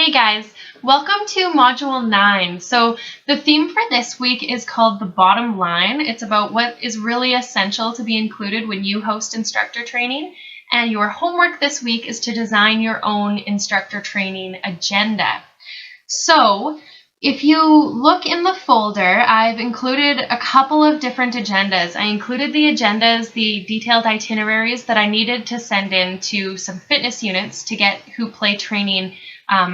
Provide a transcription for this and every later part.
Hey guys, welcome to Module 9. So the theme for this week is called The Bottom Line. It's about what is really essential to be included when you host instructor training. And your homework this week is to design your own instructor training agenda. So if you look in the folder, I've included a couple of different agendas. I included the agendas, the detailed itineraries that I needed to send in to some fitness units to get Hoop Play training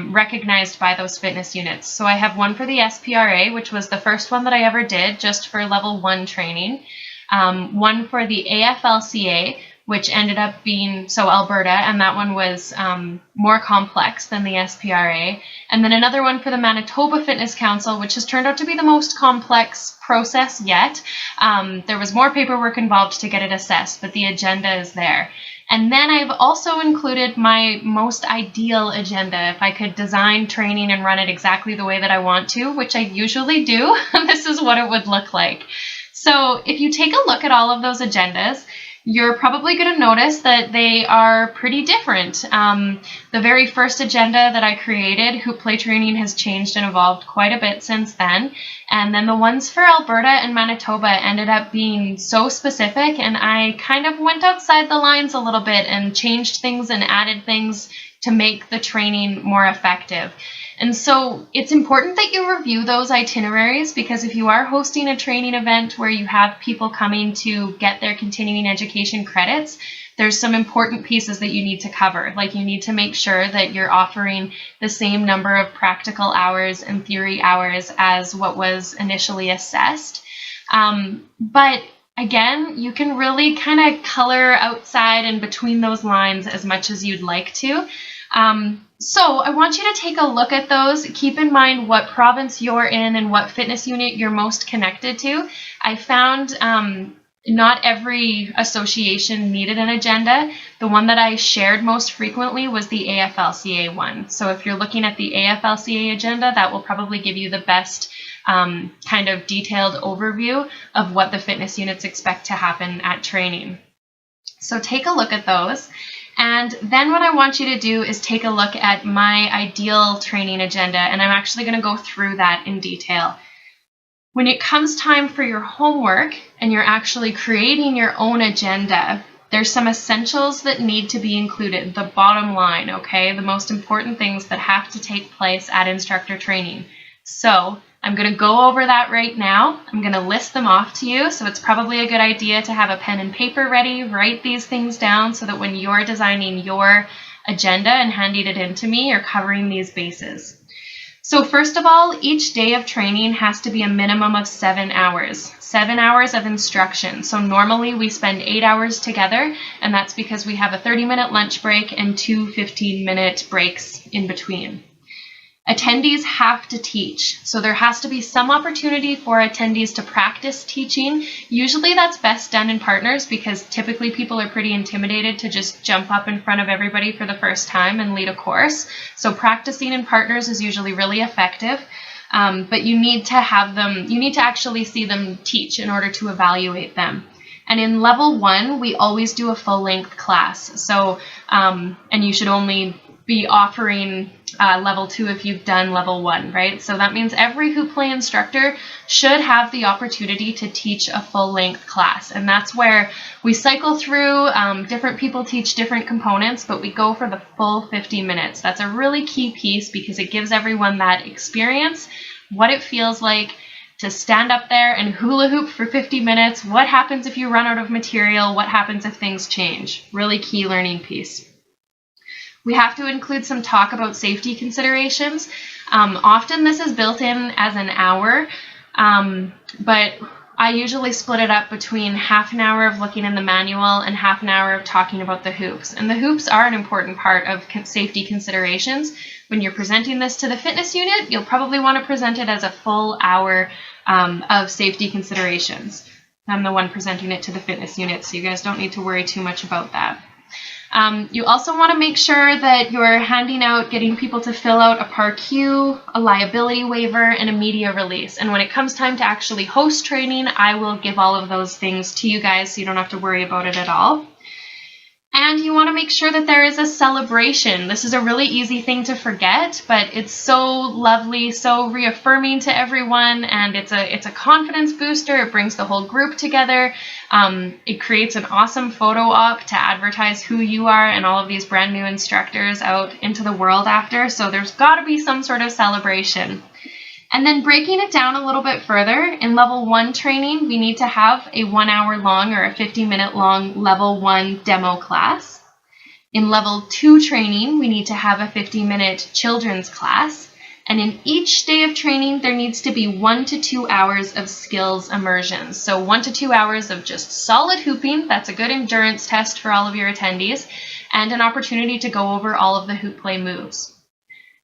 recognized by those fitness units. So I have one for the SPRA, which was the first one that I ever did just for level 1 training. One for the AFLCA, which ended up being Alberta, and that one was more complex than the SPRA. And then another one for the Manitoba Fitness Council, which has turned out to be the most complex process yet. There was more paperwork involved to get it assessed, but the agenda is there. And then I've also included my most ideal agenda. If I could design training and run it exactly the way that I want to, which I usually do, this is what it would look like. So if you take a look at all of those agendas, you're probably going to notice that they are pretty different. The very first agenda that I created, Hoop Play Training, has changed and evolved quite a bit since then. And then the ones for Alberta and Manitoba ended up being so specific, and I kind of went outside the lines a little bit and changed things and added things to make the training more effective. And so it's important that you review those itineraries, because if you are hosting a training event where you have people coming to get their continuing education credits, there's some important pieces that you need to cover. Like, you need to make sure that you're offering the same number of practical hours and theory hours as what was initially assessed. But again, you can really kind of color outside and between those lines as much as you'd like to. So I want you to take a look at those. Keep in mind what province you're in and what fitness unit you're most connected to. I found not every association needed an agenda. The one that I shared most frequently was the AFLCA one. So if you're looking at the AFLCA agenda, that will probably give you the best kind of detailed overview of what the fitness units expect to happen at training. So take a look at those. And then what I want you to do is take a look at my ideal training agenda, and I'm actually going to go through that in detail. When it comes time for your homework and you're actually creating your own agenda, there's some essentials that need to be included, the bottom line, okay? The most important things that have to take place at instructor training. So I'm going to go over that right now. I'm going to list them off to you, so it's probably a good idea to have a pen and paper ready, write these things down so that when you're designing your agenda and handing it in to me, you're covering these bases. So first of all, each day of training has to be a minimum of 7 hours. 7 hours of instruction. So normally we spend 8 hours together, and that's because we have a 30-minute lunch break and 2 15-minute breaks in between. Attendees have to teach, so there has to be some opportunity for attendees to practice teaching. Usually that's best done in partners, because typically people are pretty intimidated to just jump up in front of everybody for the first time and lead a course. So practicing in partners is usually really effective, but you need to have them, you need to actually see them teach in order to evaluate them. And in level 1, we always do a full-length class. So, and you should only be offering level 2 if you've done level 1, right? So that means every Hoop Play instructor should have the opportunity to teach a full-length class. And that's where we cycle through, different people teach different components, but we go for the full 50 minutes. That's a really key piece, because it gives everyone that experience, what it feels like to stand up there and hula hoop for 50 minutes. What happens if you run out of material? What happens if things change? Really key learning piece. We have to include some talk about safety considerations. Often this is built in as an hour, but I usually split it up between half an hour of looking in the manual and half an hour of talking about the hoops. And the hoops are an important part of safety considerations. When you're presenting this to the fitness unit, you'll probably want to present it as a full hour of safety considerations. I'm the one presenting it to the fitness unit, so you guys don't need to worry too much about that. You also want to make sure that you're handing out, getting people to fill out a PAR-Q, a liability waiver, and a media release. And when it comes time to actually host training, I will give all of those things to you guys so you don't have to worry about it at all. And you want to make sure that there is a celebration. This is a really easy thing to forget, but it's so lovely, so reaffirming to everyone, and it's a confidence booster. It brings the whole group together. It creates an awesome photo op to advertise who you are and all of these brand new instructors out into the world after. So there's got to be some sort of celebration. And then breaking it down a little bit further, in level 1 training, we need to have a 1 hour long or a 50-minute long level 1 demo class. In level 2 training, we need to have a 50-minute children's class. And in each day of training, there needs to be 1 to 2 hours of skills immersions. So 1 to 2 hours of just solid hooping. That's a good endurance test for all of your attendees, and an opportunity to go over all of the hoop play moves.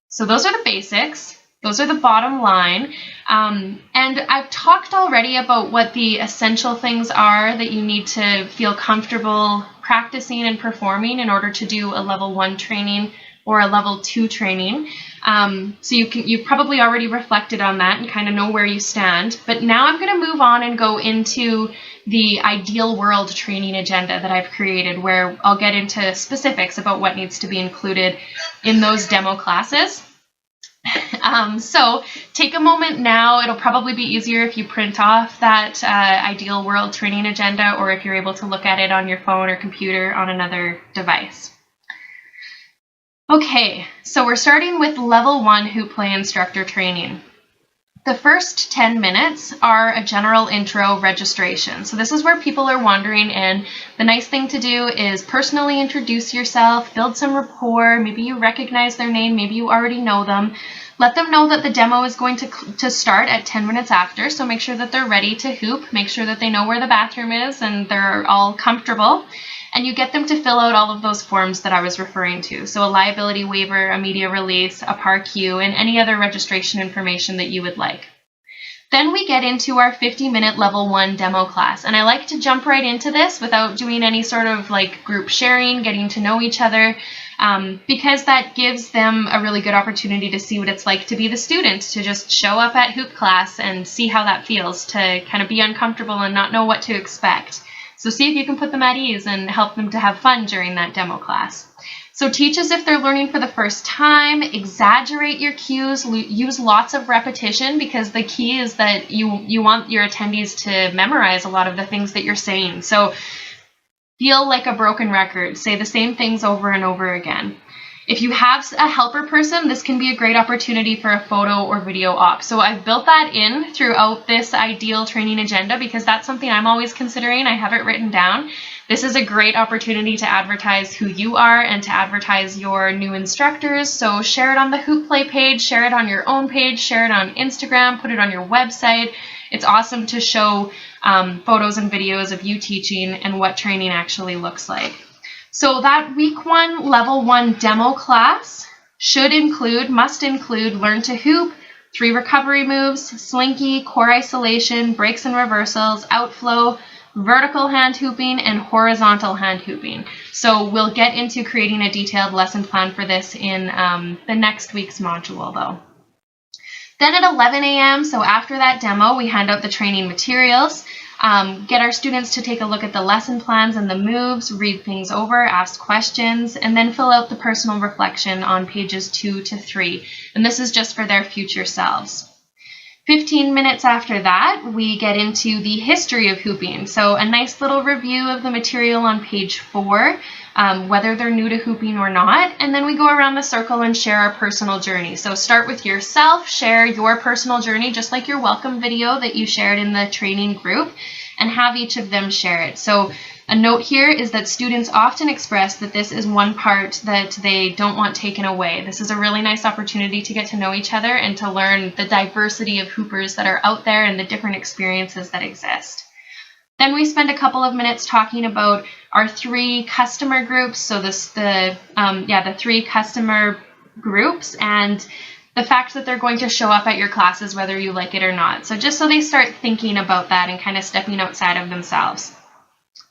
So those are the basics. Those are the bottom line. And I've talked already about what the essential things are that you need to feel comfortable practicing and performing in order to do a level 1 training or a level 2 training. So you've probably already reflected on that and kind of know where you stand. But now I'm going to move on and go into the ideal world training agenda that I've created, where I'll get into specifics about what needs to be included in those demo classes. So take a moment now. It'll probably be easier if you print off that ideal world training agenda, or if you're able to look at it on your phone or computer on another device. Okay, so we're starting with level 1 hoop play instructor training. The first 10 minutes are a general intro registration. So this is where people are wandering in. The nice thing to do is personally introduce yourself, build some rapport. Maybe you recognize their name, maybe you already know them. Let them know that the demo is going to start at 10 minutes after, so make sure that they're ready to hoop. Make sure that they know where the bathroom is and they're all comfortable. And you get them to fill out all of those forms that I was referring to. So a liability waiver, a media release, a PAR-Q, and any other registration information that you would like. Then we get into our 50-minute level 1 demo class. And I like to jump right into this without doing any sort of like group sharing, getting to know each other, because that gives them a really good opportunity to see what it's like to be the student, to just show up at hoop class and see how that feels, to kind of be uncomfortable and not know what to expect. So see if you can put them at ease and help them to have fun during that demo class. So teach as if they're learning for the first time, exaggerate your cues, use lots of repetition, because the key is that you want your attendees to memorize a lot of the things that you're saying. So feel like a broken record, say the same things over and over again. If you have a helper person, this can be a great opportunity for a photo or video op. So I've built that in throughout this ideal training agenda because that's something I'm always considering. I have it written down. This is a great opportunity to advertise who you are and to advertise your new instructors. So share it on the Hoop Play page, share it on your own page, share it on Instagram, put it on your website. It's awesome to show photos and videos of you teaching and what training actually looks like. So that week 1, level 1 demo class must include learn to hoop, 3 recovery moves, slinky, core isolation, breaks and reversals, outflow, vertical hand hooping, and horizontal hand hooping. So we'll get into creating a detailed lesson plan for this in the next week's module though. Then at 11 a.m., so after that demo, we hand out the training materials. Get our students to take a look at the lesson plans and the moves, read things over, ask questions, and then fill out the personal reflection on pages 2 to 3. And this is just for their future selves. 15 minutes after that, we get into the history of hooping. So a nice little review of the material on page 4, whether they're new to hooping or not. And then we go around the circle and share our personal journey. So start with yourself, share your personal journey, just like your welcome video that you shared in the training group, and have each of them share it. So a note here is that students often express that this is one part that they don't want taken away. This is a really nice opportunity to get to know each other and to learn the diversity of hoopers that are out there and the different experiences that exist. Then we spend a couple of minutes talking about our 3 customer groups. So the 3 customer groups and the fact that they're going to show up at your classes whether you like it or not. So just so they start thinking about that and kind of stepping outside of themselves.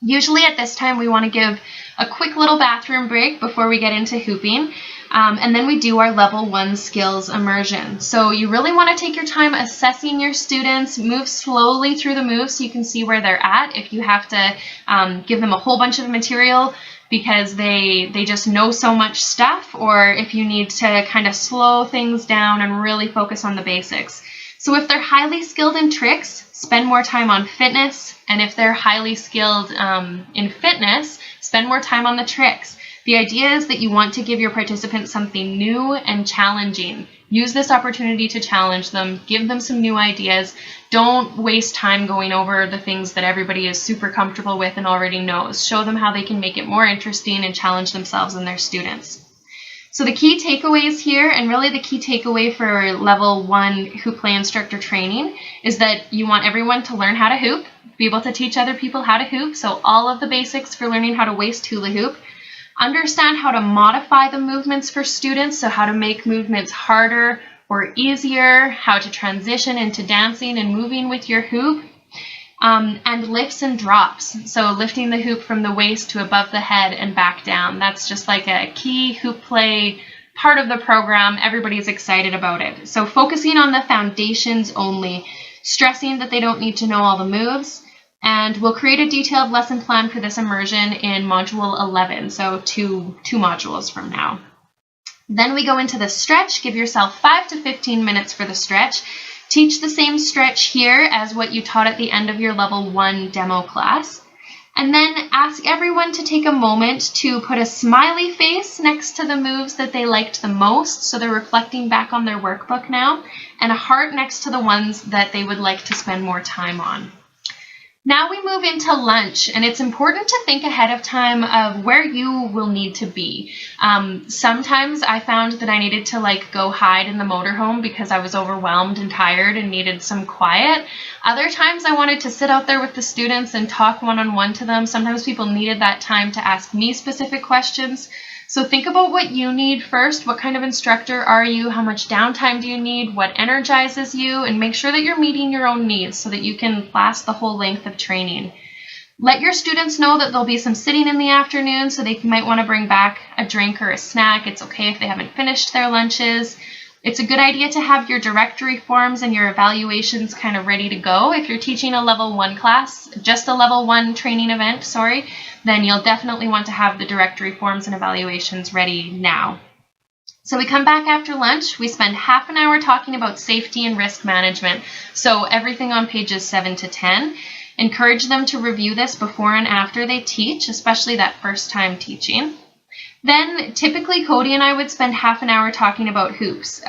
Usually at this time we want to give a quick little bathroom break before we get into hooping. And then we do our level 1 skills immersion. So you really want to take your time assessing your students, move slowly through the moves so you can see where they're at. If you have to give them a whole bunch of material, because they just know so much stuff, or if you need to kind of slow things down and really focus on the basics. So if they're highly skilled in tricks, spend more time on fitness, and if they're highly skilled in fitness, spend more time on the tricks. The idea is that you want to give your participants something new and challenging. Use this opportunity to challenge them, give them some new ideas. Don't waste time going over the things that everybody is super comfortable with and already knows. Show them how they can make it more interesting and challenge themselves and their students. So the key takeaways here, and really the key takeaway for level 1 hoop play instructor training, is that you want everyone to learn how to hoop, be able to teach other people how to hoop, so all of the basics for learning how to waist hula hoop. Understand how to modify the movements for students, so how to make movements harder or easier, how to transition into dancing and moving with your hoop, and lifts and drops. So lifting the hoop from the waist to above the head and back down. That's just like a key hoop play part of the program. Everybody's excited about it. So focusing on the foundations only, stressing that they don't need to know all the moves. And we'll create a detailed lesson plan for this immersion in Module 11, so two modules from now. Then we go into the stretch. Give yourself 5 to 15 minutes for the stretch. Teach the same stretch here as what you taught at the end of your level 1 demo class. And then ask everyone to take a moment to put a smiley face next to the moves that they liked the most, so they're reflecting back on their workbook now, and a heart next to the ones that they would like to spend more time on. Now we move into lunch, and it's important to think ahead of time of where you will need to be. Sometimes I found that I needed to go hide in the motorhome because I was overwhelmed and tired and needed some quiet. Other times I wanted to sit out there with the students and talk one-on-one to them. Sometimes people needed that time to ask me specific questions. So think about what you need first. What kind of instructor are you? How much downtime do you need? What energizes you? And make sure that you're meeting your own needs so that you can last the whole length of training. Let your students know that there'll be some sitting in the afternoon, so they might want to bring back a drink or a snack. It's okay if they haven't finished their lunches. It's a good idea to have your directory forms and your evaluations kind of ready to go. If you're teaching a level 1 class, just a level 1 training event, then you'll definitely want to have the directory forms and evaluations ready now. So we come back after lunch. We spend half an hour talking about safety and risk management. So everything on pages 7 to 10. Encourage them to review this before and after they teach, especially that first time teaching. Then typically Cody and I would spend half an hour talking about hoops.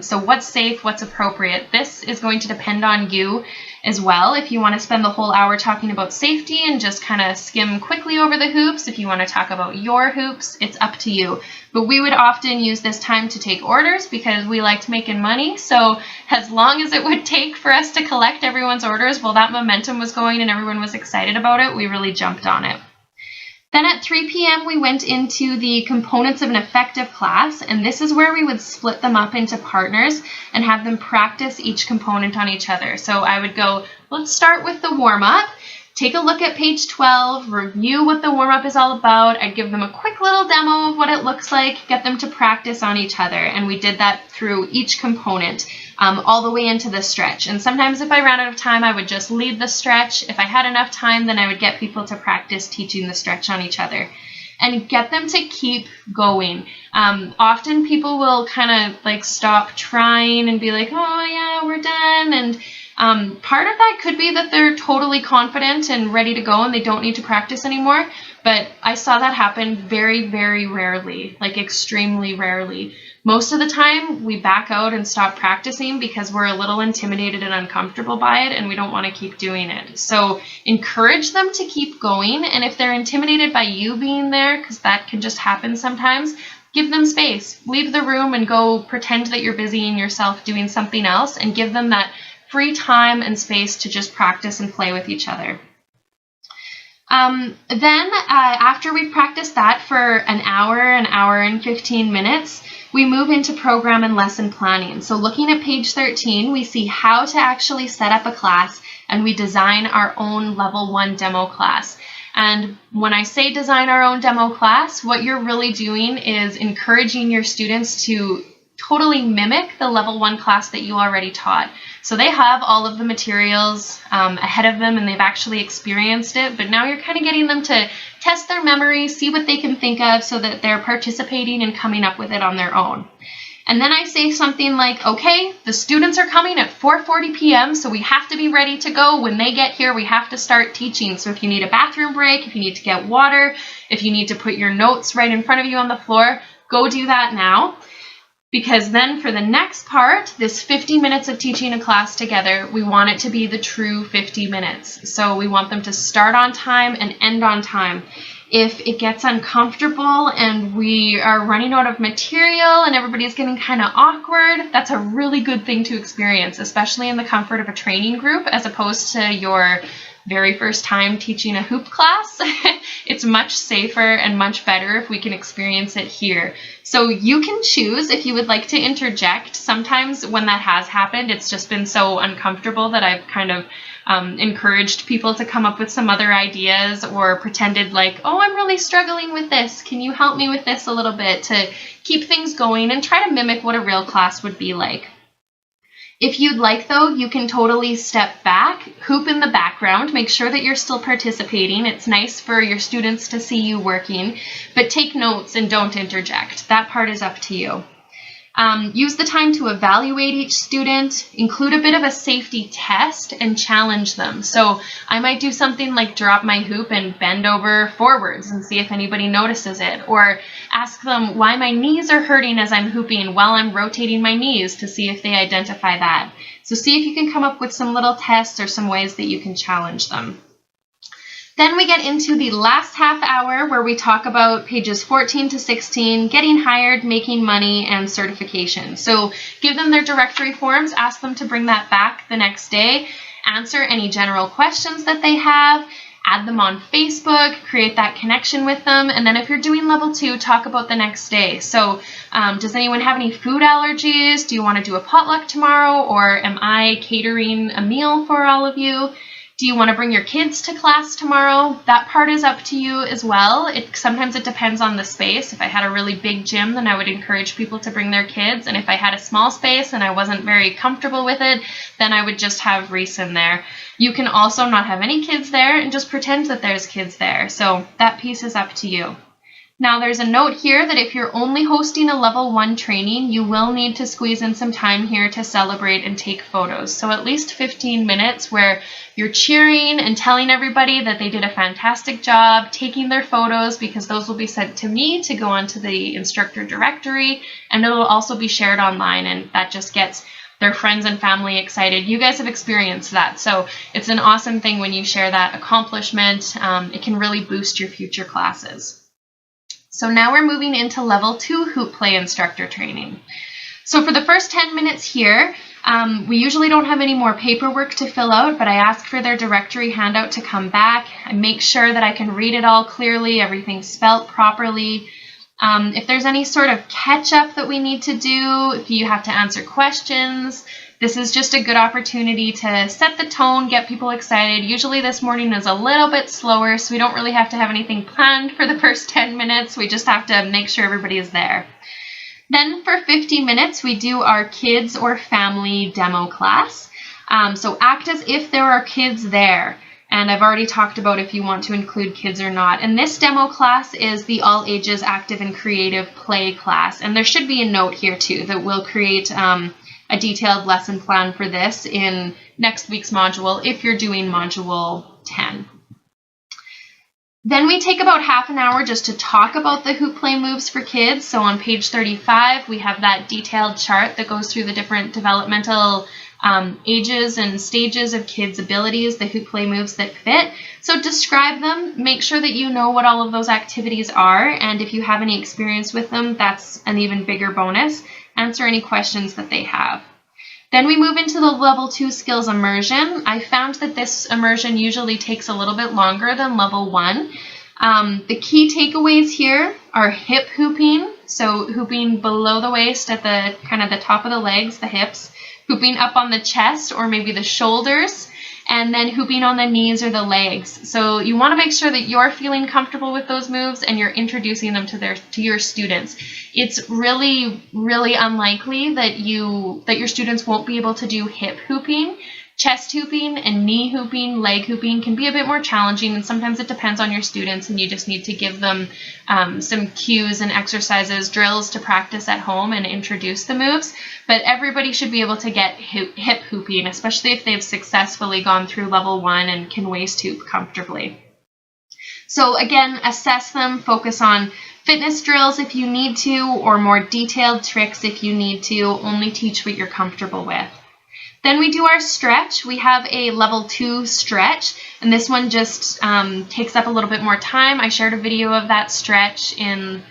So what's safe, what's appropriate. This is going to depend on you as well. If you want to spend the whole hour talking about safety and just kind of skim quickly over the hoops, if you want to talk about your hoops, it's up to you. But we would often use this time to take orders because we liked making money. So as long as it would take for us to collect everyone's orders while that momentum was going and everyone was excited about it, we really jumped on it. Then at 3 p.m. we went into the components of an effective class, and this is where we would split them up into partners and have them practice each component on each other. So I would go, let's start with the warm-up. Take a look at page 12, review what the warm-up is all about. I'd give them a quick little demo of what it looks like, get them to practice on each other, and we did that through each component all the way into the stretch. And sometimes if I ran out of time, I would just lead the stretch. If I had enough time, then I would get people to practice teaching the stretch on each other and get them to keep going. Often people will kind of stop trying and be like, oh yeah, we're done. And part of that could be that they're totally confident and ready to go and they don't need to practice anymore. But I saw that happen very, very rarely, extremely rarely. Most of the time, we back out and stop practicing because we're a little intimidated and uncomfortable by it, and we don't want to keep doing it. So encourage them to keep going, and if they're intimidated by you being there, because that can just happen sometimes, give them space. Leave the room and go pretend that you're busying yourself doing something else, and give them that free time and space to just practice and play with each other. Then after we've practiced that for an hour and 15 minutes, we move into program and lesson planning. So looking at page 13, we see how to actually set up a class, and we design our own level 1 demo class. And when I say design our own demo class, what you're really doing is encouraging your students to totally mimic the level 1 class that you already taught. So they have all of the materials ahead of them and they've actually experienced it, but now you're kind of getting them to test their memory, see what they can think of so that they're participating and coming up with it on their own. And then I say something like, okay, the students are coming at 4:40 p.m., so we have to be ready to go. When they get here, we have to start teaching. So if you need a bathroom break, if you need to get water, if you need to put your notes right in front of you on the floor, go do that now. Because then for the next part, this 50 minutes of teaching a class together, we want it to be the true 50 minutes. So we want them to start on time and end on time. If it gets uncomfortable and we are running out of material and everybody's getting kind of awkward, that's a really good thing to experience, especially in the comfort of a training group as opposed to your very first time teaching a hoop class. It's much safer and much better if we can experience it here. So you can choose if you would like to interject. Sometimes when that has happened, it's just been so uncomfortable that I've kind of encouraged people to come up with some other ideas or pretended like, oh, I'm really struggling with this. Can you help me with this a little bit, to keep things going and try to mimic what a real class would be like. If you'd like, though, you can totally step back, hoop in the background, make sure that you're still participating. It's nice for your students to see you working, but take notes and don't interject. That part is up to you. Use the time to evaluate each student, include a bit of a safety test, and challenge them. So I might do something like drop my hoop and bend over forwards and see if anybody notices it, or ask them why my knees are hurting as I'm hooping while I'm rotating my knees to see if they identify that. So see if you can come up with some little tests or some ways that you can challenge them. Then we get into the last half hour where we talk about pages 14 to 16, getting hired, making money, and certification. So give them their directory forms, ask them to bring that back the next day, answer any general questions that they have, add them on Facebook, create that connection with them, and then if you're doing level 2, talk about the next day. So does anyone have any food allergies? Do you want to do a potluck tomorrow, or am I catering a meal for all of you? Do you want to bring your kids to class tomorrow? That part is up to you as well. Sometimes it depends on the space. If I had a really big gym, then I would encourage people to bring their kids. And if I had a small space and I wasn't very comfortable with it, then I would just have Reese in there. You can also not have any kids there and just pretend that there's kids there. So that piece is up to you. Now there's a note here that if you're only hosting a level 1 training, you will need to squeeze in some time here to celebrate and take photos. So at least 15 minutes where you're cheering and telling everybody that they did a fantastic job, taking their photos, because those will be sent to me to go onto the instructor directory, and it will also be shared online, and that just gets their friends and family excited. You guys have experienced that, so it's an awesome thing when you share that accomplishment. It can really boost your future classes. So now we're moving into level 2 hoop play instructor training. So for the first 10 minutes here, we usually don't have any more paperwork to fill out, but I ask for their directory handout to come back. I make sure that I can read it all clearly, everything's spelt properly. If there's any sort of catch-up that we need to do, if you have to answer questions, this is just a good opportunity to set the tone, get people excited. Usually this morning is a little bit slower, so we don't really have to have anything planned for the first 10 minutes. We just have to make sure everybody is there. Then for 50 minutes, we do our kids or family demo class. So act as if there are kids there. And I've already talked about if you want to include kids or not. And this demo class is the All Ages Active and Creative Play class. And there should be a note here too that we'll create a detailed lesson plan for this in next week's module if you're doing module 10. Then we take about half an hour just to talk about the hoop play moves for kids. So on page 35, we have that detailed chart that goes through the different developmental ages and stages of kids' abilities, the hoop play moves that fit. So describe them, make sure that you know what all of those activities are, and if you have any experience with them, that's an even bigger bonus. Answer any questions that they have. Then we move into the level 2 skills immersion. I found that this immersion usually takes a little bit longer than level 1. The key takeaways here are hip hooping, so hooping below the waist at the kind of the top of the legs, the hips, hooping up on the chest or maybe the shoulders, and then hooping on the knees or the legs. So you want to make sure that you're feeling comfortable with those moves and you're introducing them to your students. It's really, really unlikely that your students won't be able to do hip hooping. Chest hooping and knee hooping, leg hooping can be a bit more challenging, and sometimes it depends on your students, and you just need to give them some cues and exercises, drills to practice at home and introduce the moves. But everybody should be able to get hip hooping, especially if they've successfully gone through level 1 and can waist hoop comfortably. So again, assess them, focus on fitness drills if you need to, or more detailed tricks if you need to. Only teach what you're comfortable with. Then we do our stretch. We have a level 2 stretch, and this one just takes up a little bit more time. I shared a video of that stretch in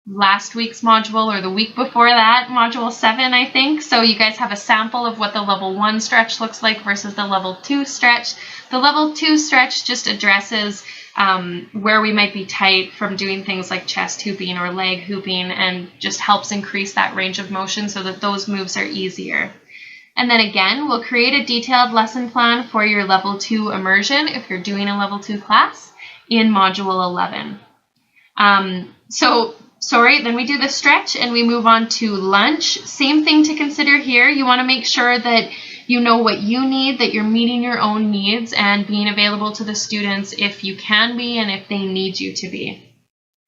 last week's module, or the week before that, module 7, I think. So you guys have a sample of what the level 1 stretch looks like versus the level 2 stretch. The level 2 stretch just addresses where we might be tight from doing things like chest hooping or leg hooping, and just helps increase that range of motion so that those moves are easier. And then again, we'll create a detailed lesson plan for your level 2 immersion if you're doing a level 2 class in module 11. Then we do the stretch and we move on to lunch. Same thing to consider here. You want to make sure that you know what you need, that you're meeting your own needs and being available to the students if you can be and if they need you to be.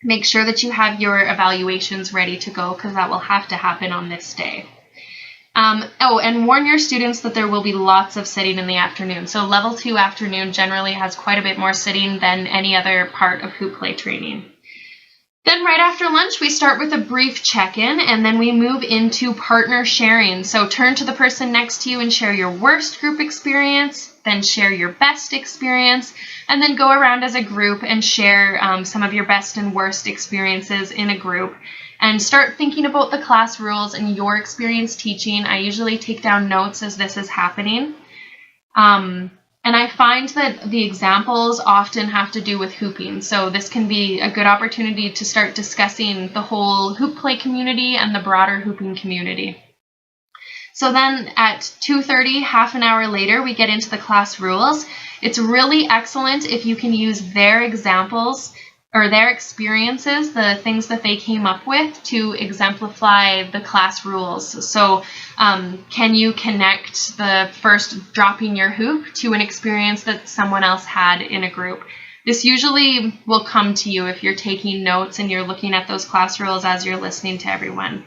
Make sure that you have your evaluations ready to go, because that will have to happen on this day. And warn your students that there will be lots of sitting in the afternoon. So level 2 afternoon generally has quite a bit more sitting than any other part of hoop play training. Then right after lunch, we start with a brief check-in, and then we move into partner sharing. So turn to the person next to you and share your worst group experience, then share your best experience, and then go around as a group and share some of your best and worst experiences in a group. And start thinking about the class rules and your experience teaching. I usually take down notes as this is happening. And I find that the examples often have to do with hooping. So this can be a good opportunity to start discussing the whole hoop play community and the broader hooping community. So then at 2:30, half an hour later, we get into the class rules. It's really excellent if you can use their examples or their experiences, the things that they came up with, to exemplify the class rules. So can you connect the first dropping your hoop to an experience that someone else had in a group? This usually will come to you if you're taking notes and you're looking at those class rules as you're listening to everyone.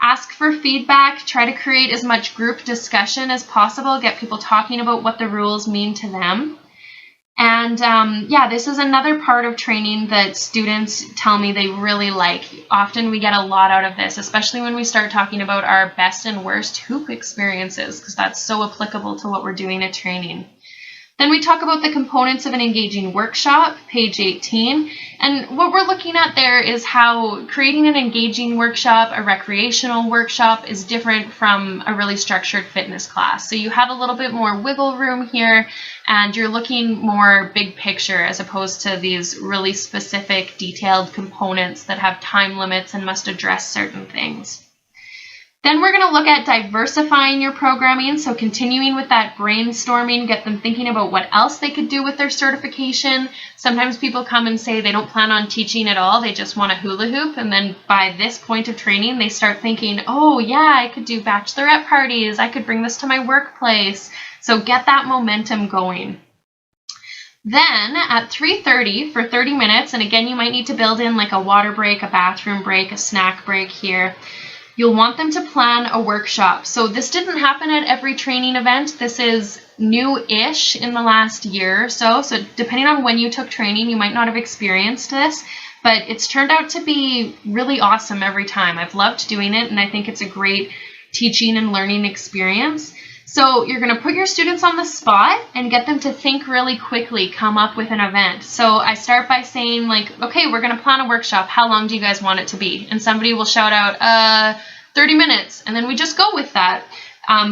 Ask for feedback. Try to create as much group discussion as possible. Get people talking about what the rules mean to them. And this is another part of training that students tell me they really like. Often we get a lot out of this, especially when we start talking about our best and worst hoop experiences, because that's so applicable to what we're doing at training. Then we talk about the components of an engaging workshop, page 18. And what we're looking at there is how creating an engaging workshop, a recreational workshop, is different from a really structured fitness class. So you have a little bit more wiggle room here, and you're looking more big picture as opposed to these really specific, detailed components that have time limits and must address certain things. Then we're going to look at diversifying your programming, so continuing with that brainstorming, get them thinking about what else they could do with their certification. Sometimes people come and say they don't plan on teaching at all, they just want a hula hoop, and then by this point of training, they start thinking, oh yeah, I could do bachelorette parties, I could bring this to my workplace. So get that momentum going. Then at 3:30 for 30 minutes, and again, you might need to build in like a water break, a bathroom break, a snack break here. You'll want them to plan a workshop. So this didn't happen at every training event. This is new-ish in the last year or so. So depending on when you took training, you might not have experienced this, but it's turned out to be really awesome every time. I've loved doing it, and I think it's a great teaching and learning experience. So you're going to put your students on the spot and get them to think really quickly, come up with an event. So I start by saying, like, okay, we're going to plan a workshop. How long do you guys want it to be? And somebody will shout out, 30 minutes. And then we just go with that.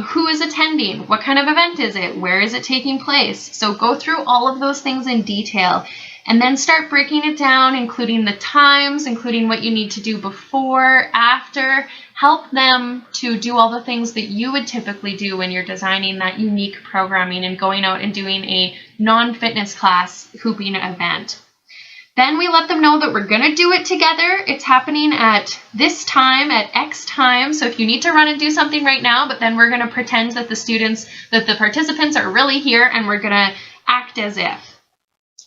Who is attending? What kind of event is it? Where is it taking place? So go through all of those things in detail. And then start breaking it down, including the times, including what you need to do before, after. Help them to do all the things that you would typically do when you're designing that unique programming and going out and doing a non-fitness class hooping event. Then we let them know that we're going to do it together. It's happening at this time, at X time. So if you need to run and do something right now, but then we're going to pretend that the participants are really here, and we're going to act as if.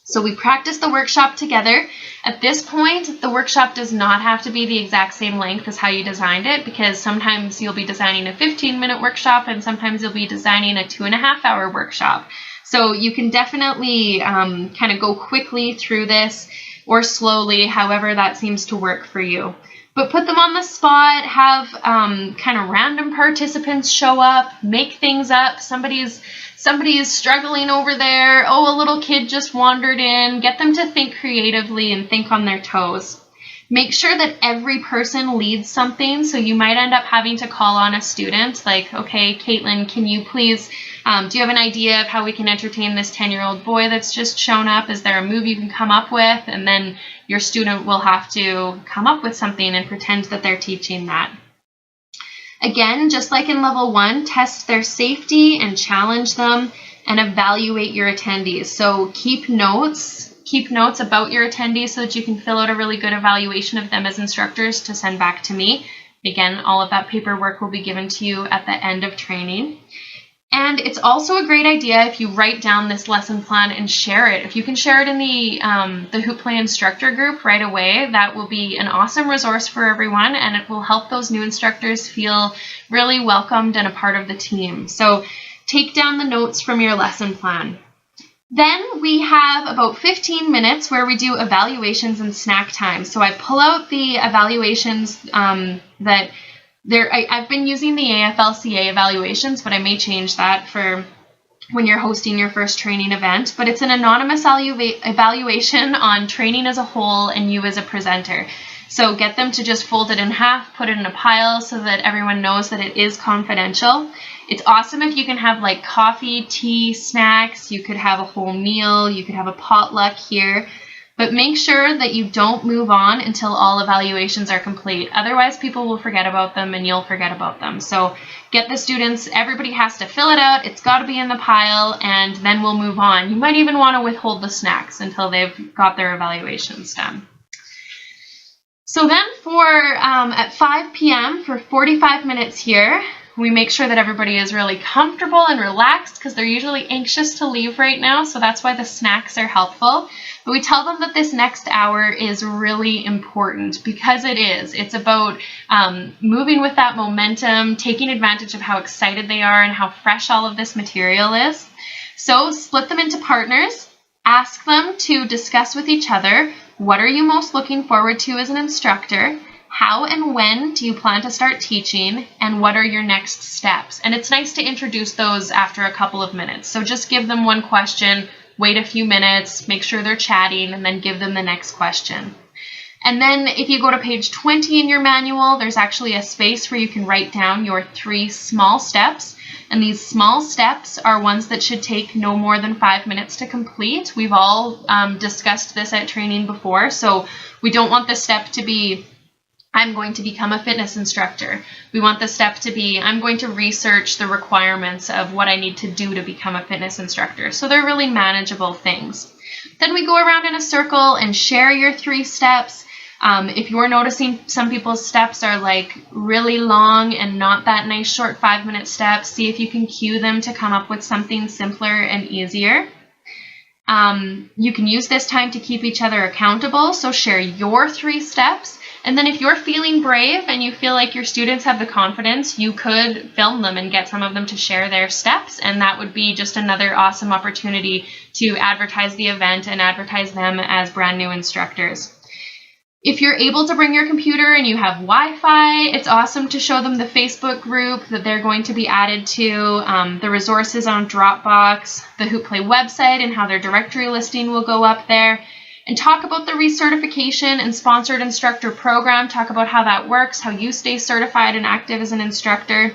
So we practice the workshop together. At this point, the workshop does not have to be the exact same length as how you designed it, because sometimes you'll be designing a 15-minute workshop and sometimes you'll be designing a 2.5-hour workshop. So you can definitely kind of go quickly through this or slowly, however that seems to work for you. But put them on the spot, have kind of random participants show up, make things up. Somebody is struggling over there. Oh, a little kid just wandered in. Get them to think creatively and think on their toes. Make sure that every person leads something. So you might end up having to call on a student like, okay, Caitlin, can you please, do you have an idea of how we can entertain this 10-year-old boy that's just shown up? Is there a move you can come up with? And then your student will have to come up with something and pretend that they're teaching that. Again, just like in level 1, test their safety and challenge them and evaluate your attendees. So keep notes about your attendees so that you can fill out a really good evaluation of them as instructors to send back to me. Again, all of that paperwork will be given to you at the end of training. And it's also a great idea if you write down this lesson plan and share it. If you can share it in the Hoop Play instructor group right away, that will be an awesome resource for everyone, and it will help those new instructors feel really welcomed and a part of the team. So take down the notes from your lesson plan. Then we have about 15 minutes where we do evaluations and snack time. So I pull out the evaluations I've been using the AFL-CA evaluations, but I may change that for when you're hosting your first training event. But it's an anonymous evaluation on training as a whole and you as a presenter. So get them to just fold it in half, put it in a pile so that everyone knows that it is confidential. It's awesome if you can have like coffee, tea, snacks. You could have a whole meal. You could have a potluck here. But make sure that you don't move on until all evaluations are complete. Otherwise, people will forget about them and you'll forget about them. So get the students, everybody has to fill it out. It's got to be in the pile, and then we'll move on. You might even want to withhold the snacks until they've got their evaluations done. So then at 5 p.m. for 45 minutes here, we make sure that everybody is really comfortable and relaxed because they're usually anxious to leave right now. So that's why the snacks are helpful. But we tell them that this next hour is really important because it is. It's about moving with that momentum, taking advantage of how excited they are and how fresh all of this material is. So split them into partners. Ask them to discuss with each other, what are you most looking forward to as an instructor? How and when do you plan to start teaching? And what are your next steps? And it's nice to introduce those after a couple of minutes. So just give them one question, wait a few minutes, make sure they're chatting, and then give them the next question. And then if you go to page 20 in your manual, there's actually a space where you can write down your 3 small steps. And these small steps are ones that should take no more than 5 minutes to complete. We've all discussed this at training before, so we don't want the step to be, I'm going to become a fitness instructor. We want the step to be, I'm going to research the requirements of what I need to do to become a fitness instructor. So they're really manageable things. Then we go around in a circle and share your 3 steps. If you're noticing some people's steps are like really long and not that nice short 5-minute steps, see if you can cue them to come up with something simpler and easier. You can use this time to keep each other accountable. So share your 3 steps. And then if you're feeling brave and you feel like your students have the confidence, you could film them and get some of them to share their steps. And that would be just another awesome opportunity to advertise the event and advertise them as brand new instructors. If you're able to bring your computer and you have Wi-Fi, it's awesome to show them the Facebook group that they're going to be added to, the resources on Dropbox, the Hoop Play website and how their directory listing will go up there. And talk about the recertification and sponsored instructor program. Talk about how that works, how you stay certified and active as an instructor.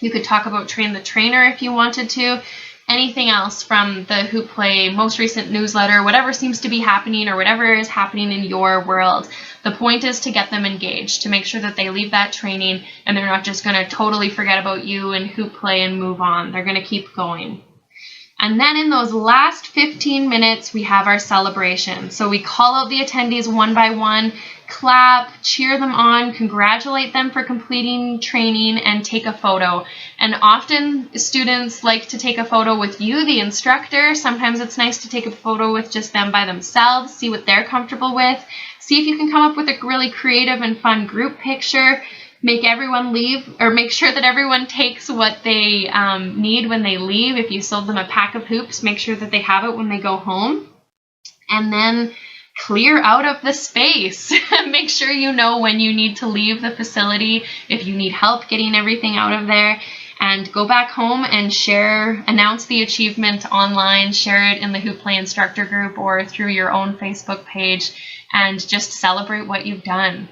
You could talk about Train the Trainer if you wanted to. Anything else from the Hoop Play most recent newsletter, whatever seems to be happening or whatever is happening in your world. The point is to get them engaged, to make sure that they leave that training and they're not just going to totally forget about you and Hoop Play and move on. They're going to keep going. And then in those last 15 minutes, we have our celebration. So we call out the attendees one by one, clap, cheer them on, congratulate them for completing training, and take a photo. And often students like to take a photo with you, the instructor. Sometimes it's nice to take a photo with just them by themselves, see what they're comfortable with. See if you can come up with a really creative and fun group picture. Make everyone leave, or make sure that everyone takes what they need when they leave. If you sold them a pack of hoops, make sure that they have it when they go home. And then clear out of the space. Make sure you know when you need to leave the facility, if you need help getting everything out of there. And go back home and announce the achievement online, share it in the Hoop Play instructor group or through your own Facebook page, and just celebrate what you've done.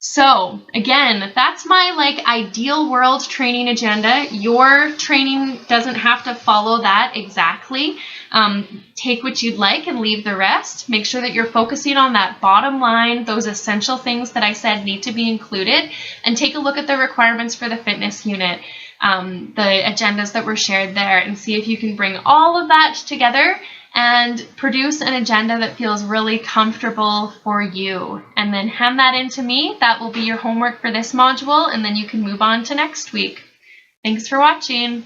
So again, that's my ideal world training agenda. Your training doesn't have to follow that exactly. Take what you'd like and leave the rest. Make sure that you're focusing on that bottom line, those essential things that I said need to be included, and take a look at the requirements for the fitness unit, the agendas that were shared there, and see if you can bring all of that together and produce an agenda that feels really comfortable for you. And then hand that in to me. That will be your homework for this module, and then you can move on to next week. Thanks for watching.